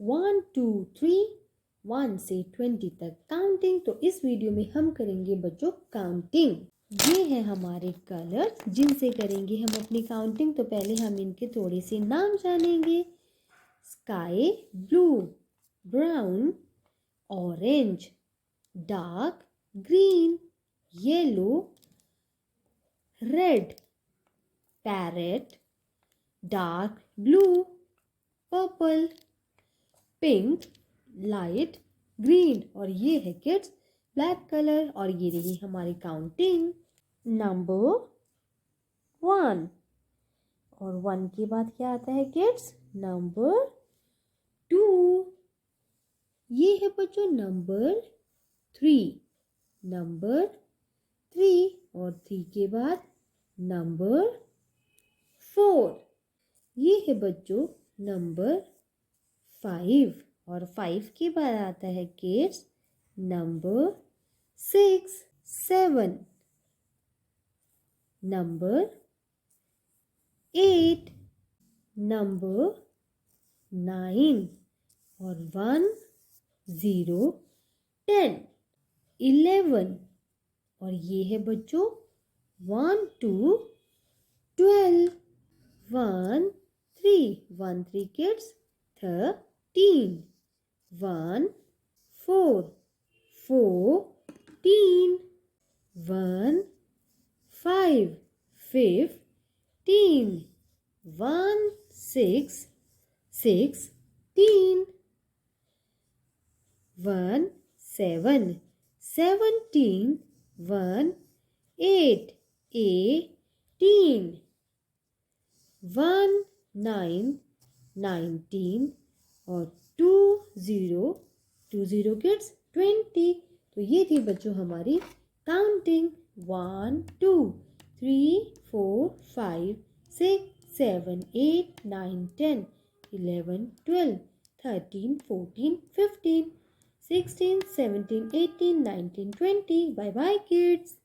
1 2 3 1 से 20 तक काउंटिंग। तो इस वीडियो में हम करेंगे बच्चों काउंटिंग। ये है हमारे कलर्स जिनसे करेंगे हम अपनी काउंटिंग। तो पहले हम इनके थोड़े से नाम जानेंगे। Sky blue, brown, orange, dark green, yellow, red, parrot, dark blue, purple, pink, light green. और ये है किड्स ब्लैक कलर। और ये रही हमारी काउंटिंग। नंबर 1 और 1 के बाद क्या आता है किड्स? नंबर 2। ये है बच्चों नंबर 3। नंबर 3 और 3 के बाद नंबर 4। ये है बच्चों नंबर 5 और 5 के बाद आता है किड्स नंबर 6, 7, नंबर 8, नंबर 9 और 1, 0, 10, 11 और ये है बच्चों 1 2 12, 1 3 kids 13, 1 4 14, 1 5 15, 1 6 16, 1 7 17, 1 8 18, 1 9 19 और 2 0 kids 20। तो ये थी बच्चों हमारी काउंटिंग। 1 2 3 4 5 6 7 8 9 10 11 12 13 14 15 16 17 18 19 20। Bye bye kids.